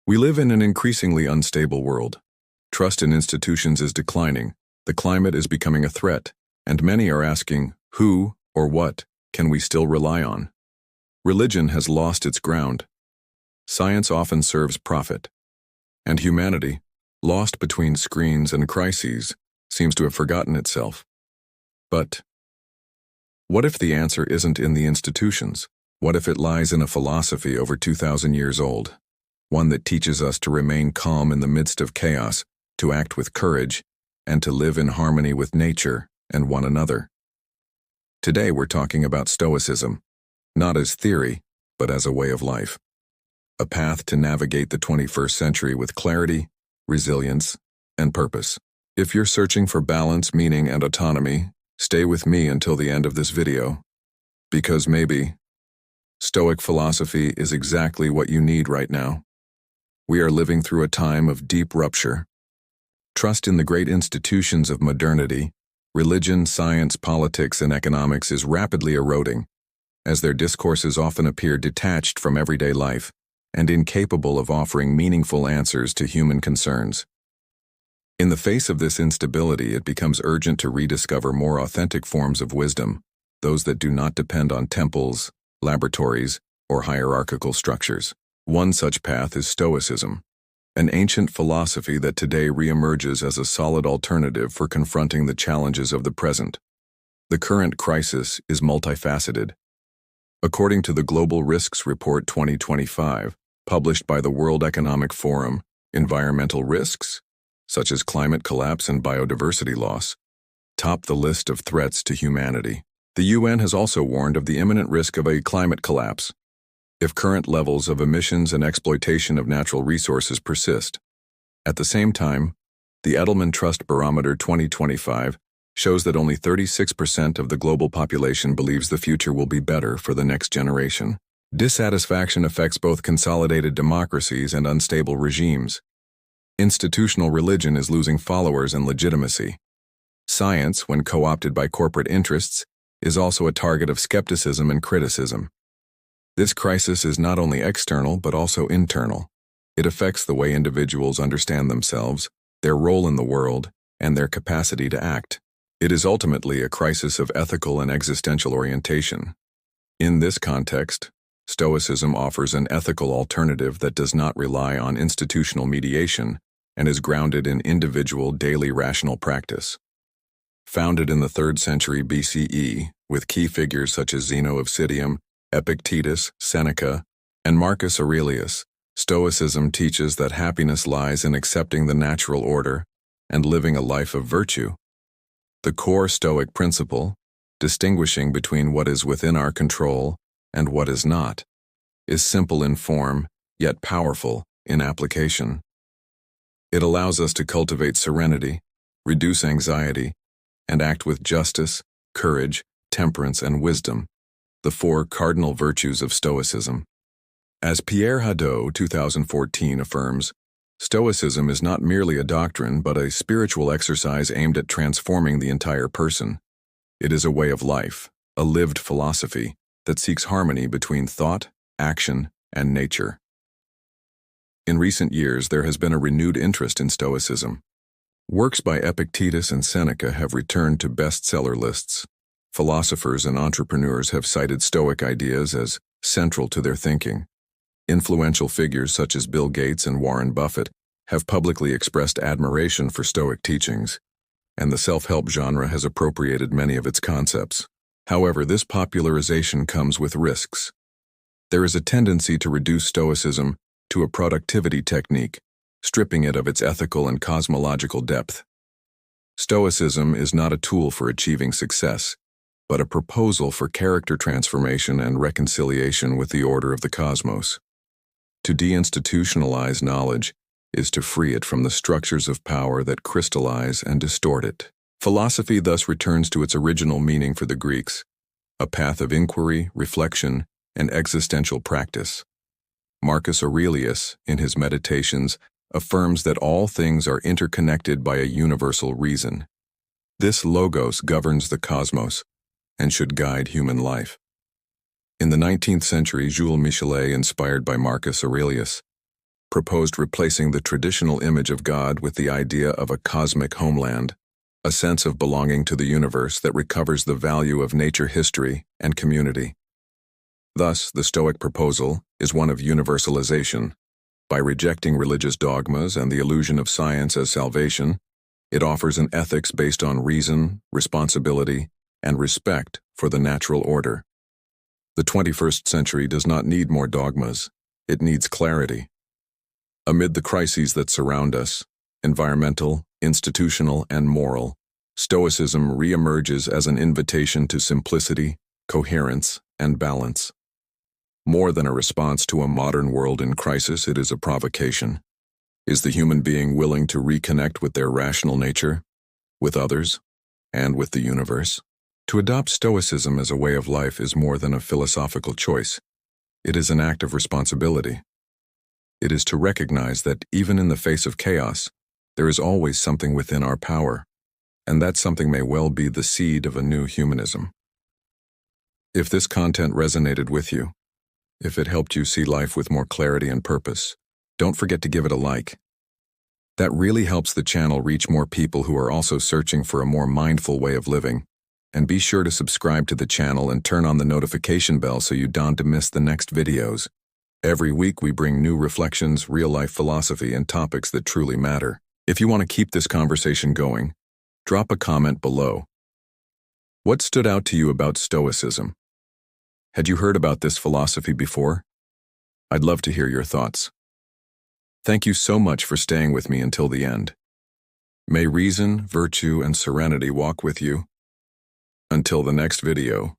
We live in an increasingly unstable world. Trust in institutions is declining, the climate is becoming a threat, and many are asking, who or what can we still rely on? Religion has lost its ground. Science often serves profit. And humanity, lost between screens and crises, seems to have forgotten itself. But what if the answer isn't in the institutions? What if it lies in a philosophy over 2,000 years old? One that teaches us to remain calm in the midst of chaos, to act with courage, and to live in harmony with nature and one another. Today we're talking about Stoicism, not as theory, but as a way of life. A path to navigate the 21st century with clarity, resilience, and purpose. If you're searching for balance, meaning, and autonomy, stay with me until the end of this video. Because maybe Stoic philosophy is exactly what you need right now. We are living through a time of deep rupture. Trust in the great institutions of modernity, religion, science, politics, and economics is rapidly eroding, as their discourses often appear detached from everyday life and incapable of offering meaningful answers to human concerns. In the face of this instability, it becomes urgent to rediscover more authentic forms of wisdom, those that do not depend on temples, laboratories, or hierarchical structures. One such path is Stoicism, an ancient philosophy that today reemerges as a solid alternative for confronting the challenges of the present. The current crisis is multifaceted. According to the Global Risks Report 2025, published by the World Economic Forum, environmental risks, such as climate collapse and biodiversity loss, top the list of threats to humanity. The UN has also warned of the imminent risk of a climate collapse if current levels of emissions and exploitation of natural resources persist. At the same time, the Edelman Trust Barometer 2025 shows that only 36% of the global population believes the future will be better for the next generation. Dissatisfaction affects both consolidated democracies and unstable regimes. Institutional religion is losing followers and legitimacy. Science, when co-opted by corporate interests, is also a target of skepticism and criticism. This crisis is not only external but also internal. It affects the way individuals understand themselves, their role in the world, and their capacity to act. It is ultimately a crisis of ethical and existential orientation. In this context, Stoicism offers an ethical alternative that does not rely on institutional mediation and is grounded in individual daily rational practice. Founded in the 3rd century BCE, with key figures such as Zeno of Citium, Epictetus, Seneca, and Marcus Aurelius, Stoicism teaches that happiness lies in accepting the natural order and living a life of virtue. The core Stoic principle, distinguishing between what is within our control and what is not, is simple in form, yet powerful in application. It allows us to cultivate serenity, reduce anxiety, and act with justice, courage, temperance, and wisdom, the 4 cardinal virtues of Stoicism. As Pierre Hadot, 2014, affirms, Stoicism is not merely a doctrine but a spiritual exercise aimed at transforming the entire person. It is a way of life, a lived philosophy that seeks harmony between thought, action, and nature. In recent years, there has been a renewed interest in Stoicism. Works by Epictetus and Seneca have returned to bestseller lists. Philosophers and entrepreneurs have cited Stoic ideas as central to their thinking. Influential figures such as Bill Gates and Warren Buffett have publicly expressed admiration for Stoic teachings, and the self-help genre has appropriated many of its concepts. However, this popularization comes with risks. There is a tendency to reduce Stoicism to a productivity technique, stripping it of its ethical and cosmological depth. Stoicism is not a tool for achieving success, but a proposal for character transformation and reconciliation with the order of the cosmos. To deinstitutionalize knowledge is to free it from the structures of power that crystallize and distort it. Philosophy thus returns to its original meaning for the Greeks, a path of inquiry, reflection, and existential practice. Marcus Aurelius, in his Meditations, affirms that all things are interconnected by a universal reason. This logos governs the cosmos and should guide human life. In the 19th century, Jules Michelet, inspired by Marcus Aurelius, proposed replacing the traditional image of God with the idea of a cosmic homeland, a sense of belonging to the universe that recovers the value of nature history and community. Thus, the Stoic proposal is one of universalization. By rejecting religious dogmas and the illusion of science as salvation, it offers an ethics based on reason, responsibility, and respect for the natural order. The 21st century does not need more dogmas, it needs clarity. Amid the crises that surround us, environmental, institutional, and moral, Stoicism reemerges as an invitation to simplicity, coherence, and balance. More than a response to a modern world in crisis, it is a provocation. Is the human being willing to reconnect with their rational nature, with others, and with the universe? To adopt Stoicism as a way of life is more than a philosophical choice. It is an act of responsibility. It is to recognize that even in the face of chaos, there is always something within our power, and that something may well be the seed of a new humanism. If this content resonated with you, if it helped you see life with more clarity and purpose, don't forget to give it a like. That really helps the channel reach more people who are also searching for a more mindful way of living. And be sure to subscribe to the channel and turn on the notification bell so you don't miss the next videos. Every week we bring new reflections, real-life philosophy, and topics that truly matter. If you want to keep this conversation going, drop a comment below. What stood out to you about Stoicism? Had you heard about this philosophy before? I'd love to hear your thoughts. Thank you so much for staying with me until the end. May reason, virtue, and serenity walk with you. Until the next video.